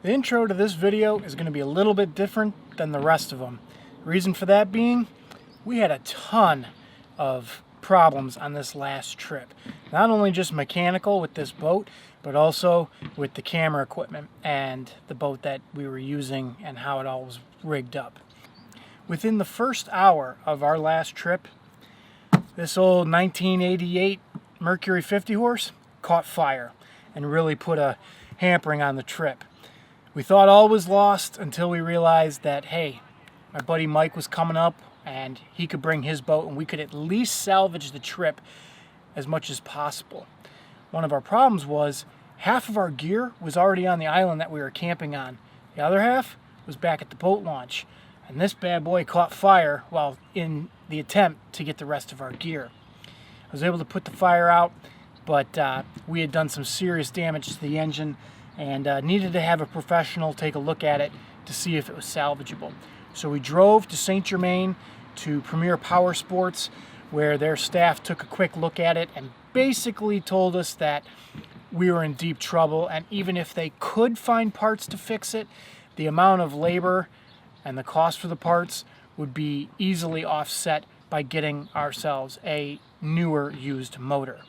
The intro to this video is going to be a little bit different than the rest of them. Reason for that being, we had a ton of problems on this last trip. Not only just mechanical with this boat, but also with the camera equipment and the boat that we were using and how it all was rigged up. Within the first hour of our last trip, this old 1988 Mercury 50 horse caught fire and really put a hampering on the trip. We thought all was lost until we realized that, hey, my buddy Mike was coming up and he could bring his boat and we could at least salvage the trip as much as possible. One of our problems was half of our gear was already on the island that we were camping on. The other half was back at the boat launch. And this bad boy caught fire while in the attempt to get the rest of our gear. I was able to put the fire out, but we had done some serious damage to the engine and needed to have a professional take a look at it to see if it was salvageable. So we drove to St. Germain to Premier Power Sports, where their staff took a quick look at it and basically told us that we were in deep trouble, and even if they could find parts to fix it, the amount of labor and the cost for the parts would be easily offset by getting ourselves a newer used motor.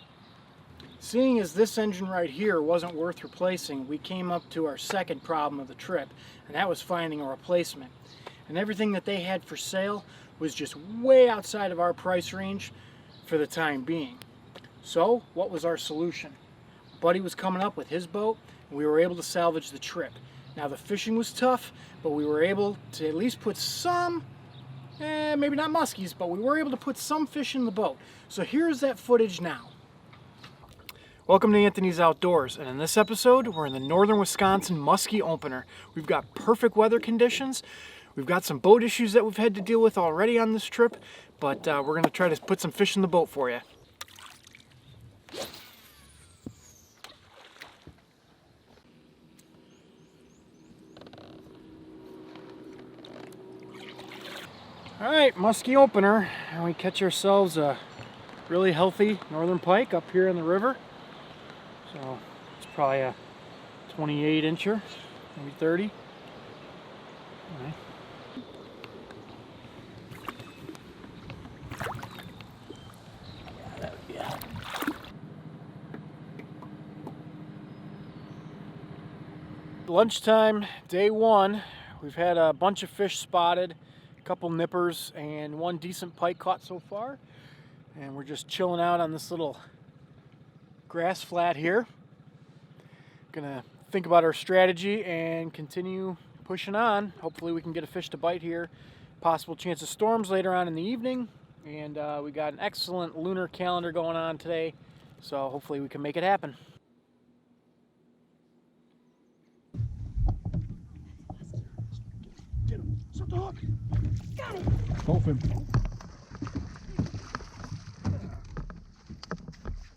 Seeing as this engine right here wasn't worth replacing, we came up to our second problem of the trip, and that was finding a replacement. And everything that they had for sale was just way outside of our price range for the time being. So what was our solution? Buddy was coming up with his boat, and we were able to salvage the trip. Now the fishing was tough, but we were able to at least put some, maybe not muskies, but we were able to put some fish in the boat. So here's that footage now. Welcome to Anthony's Outdoors, and in this episode we're in the Northern Wisconsin Musky Opener. We've got perfect weather conditions. We've got some boat issues that we've had to deal with already on this trip, but we're going to try to put some fish in the boat for you. Alright, Musky Opener, and we catch ourselves a really healthy northern pike up here in the river. So it's probably a 28 incher, maybe 30. All right. Yeah, that would be it. Lunchtime, day one. We've had a bunch of fish spotted, a couple nippers, and one decent pike caught so far. And we're just chilling out on this little grass flat here. Gonna think about our strategy and continue pushing on. Hopefully we can get a fish to bite here. Possible chance of storms later on in the evening, and we got an excellent lunar calendar going on today, so hopefully we can make it happen. Get him! Set the hook! Got him! Both him.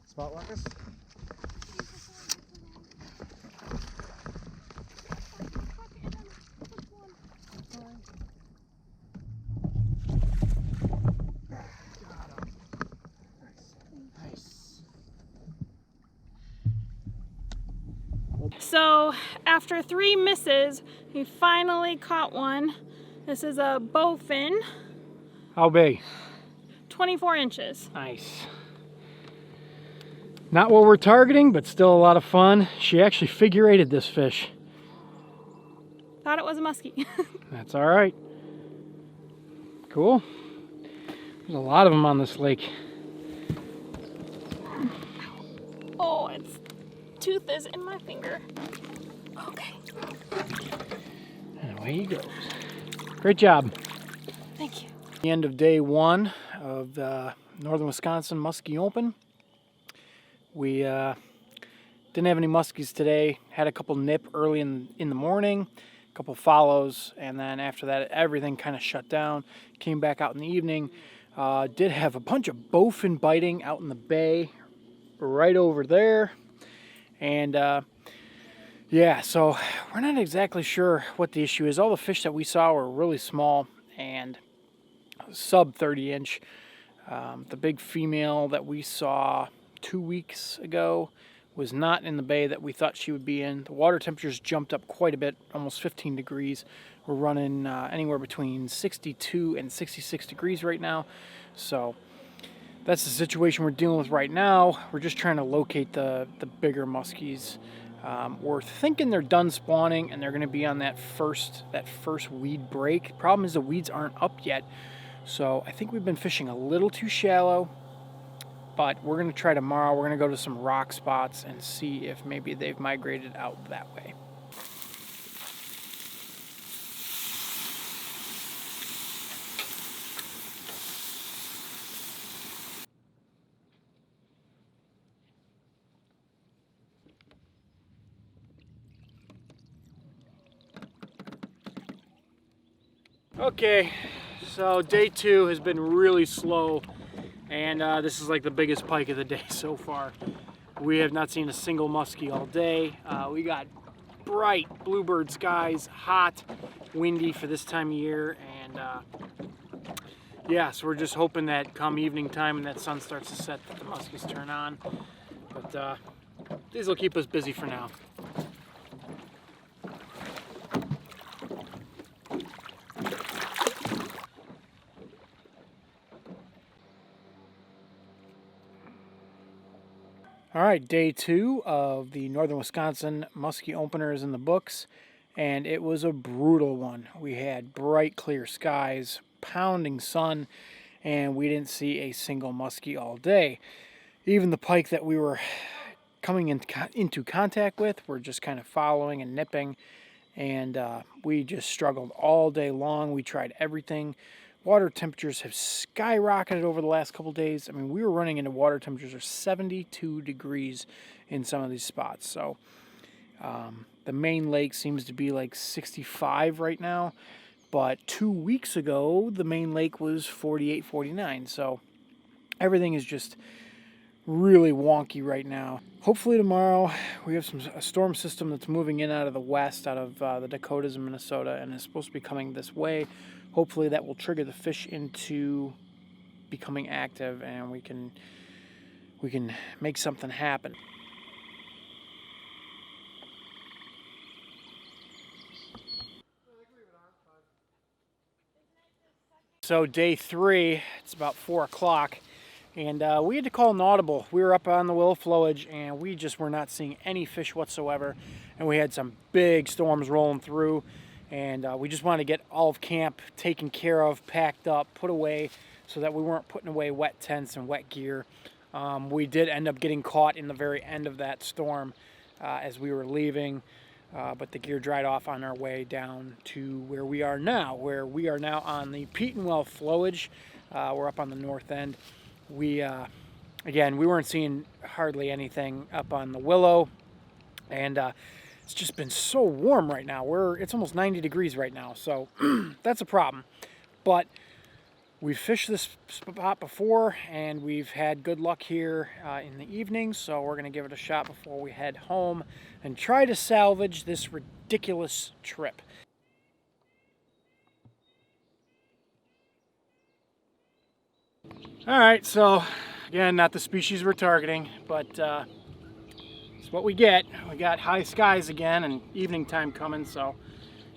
Spot ruckus? So after 3 misses, we finally caught one. This is a bowfin. How big? 24 inches. Nice. Not what we're targeting, but still a lot of fun. She actually figure eighted this fish. Thought it was a muskie. That's all right. Cool. There's a lot of them on this lake. Oh, its tooth is in my finger. Okay. And away he goes. Great job. Thank you. The end of day one of the Northern Wisconsin Musky Open. We didn't have any muskies today. Had a couple nip early in the morning, a couple follows, and then after that everything kind of shut down. Came back out in the evening. Did have a bunch of bowfin biting out in the bay right over there. And yeah, so we're not exactly sure what the issue is. All the fish that we saw were really small and sub 30 inch. The big female that we saw 2 weeks ago was not in the bay that we thought she would be in. The water temperatures jumped up quite a bit, almost 15 degrees. We're running anywhere between 62 and 66 degrees right now. So that's the situation we're dealing with right now. We're just trying to locate the bigger muskies. We're thinking they're done spawning and they're going to be on that first weed break. Problem is the weeds aren't up yet, so I think we've been fishing a little too shallow. But we're going to try tomorrow. We're going to go to some rock spots and see if maybe they've migrated out that way. Okay, so day 2 has been really slow. And this is like the biggest pike of the day so far. We have not seen a single muskie all day. We got bright bluebird skies, hot, windy for this time of year, and yeah, so we're just hoping that come evening time and that sun starts to set that the muskies turn on. But these will keep us busy for now. All right, day 2 of the Northern Wisconsin Musky Opener is in the books, and it was a brutal one. We had bright, clear skies, pounding sun, and we didn't see a single muskie all day. Even the pike that we were coming into contact with were just kind of following and nipping, and we just struggled all day long. We tried everything. Water temperatures have skyrocketed over the last couple days. I mean, we were running into water temperatures of 72 degrees in some of these spots. So the main lake seems to be like 65 right now. But 2 weeks ago, the main lake was 48, 49. So everything is just really wonky right now. Hopefully tomorrow we have a storm system that's moving in out of the west, out of the Dakotas and Minnesota, and is supposed to be coming this way. Hopefully that will trigger the fish into becoming active, and we can make something happen. So day 3, it's about 4 o'clock, and we had to call an audible. We were up on the willow flowage, and we just were not seeing any fish whatsoever, and we had some big storms rolling through. And we just wanted to get all of camp taken care of, packed up, put away, so that we weren't putting away wet tents and wet gear. We did end up getting caught in the very end of that storm as we were leaving, but the gear dried off on our way down to where we are now on the Petenwell flowage. We're up on the north end. Again, we weren't seeing hardly anything up on the willow, and it's just been so warm right now. It's almost 90 degrees right now, so that's a problem. But we've fished this spot before, and we've had good luck here in the evening, so we're going to give it a shot before we head home and try to salvage this ridiculous trip. All right, so again, not the species we're targeting, but what we get. We got high skies again and evening time coming, so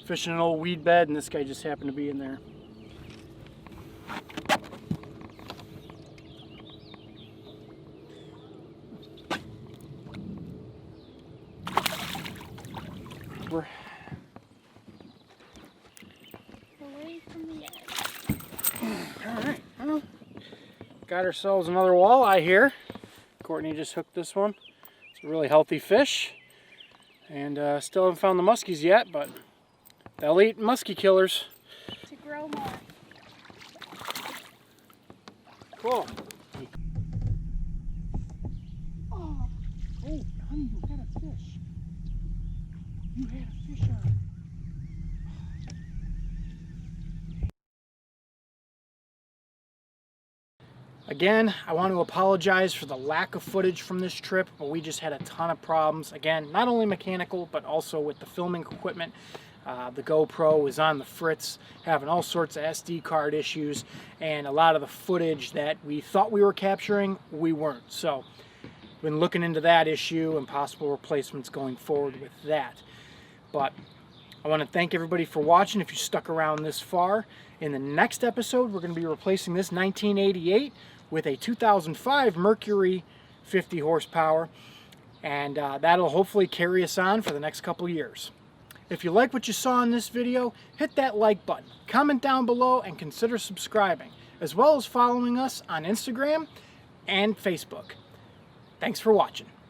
fishing an old weed bed, and this guy just happened to be in there. We're away from the edge. All right, well, got ourselves another walleye here. Courtney just hooked this one. It's a really healthy fish, and still haven't found the muskies yet, but they'll eat muskie killers. To grow more. Cool. Oh, honey, you had a fish. You had a fish on. Again, I want to apologize for the lack of footage from this trip, but we just had a ton of problems. Again, not only mechanical, but also with the filming equipment. The GoPro was on the fritz, having all sorts of SD card issues, and a lot of the footage that we thought we were capturing, we weren't. So been looking into that issue and possible replacements going forward with that. But I want to thank everybody for watching if you stuck around this far. In the next episode, we're going to be replacing this 1988 with a 2005 Mercury 50 horsepower, and that'll hopefully carry us on for the next couple years. If you like what you saw in this video, hit that like button, comment down below, and consider subscribing, as well as following us on Instagram and Facebook. Thanks for watching.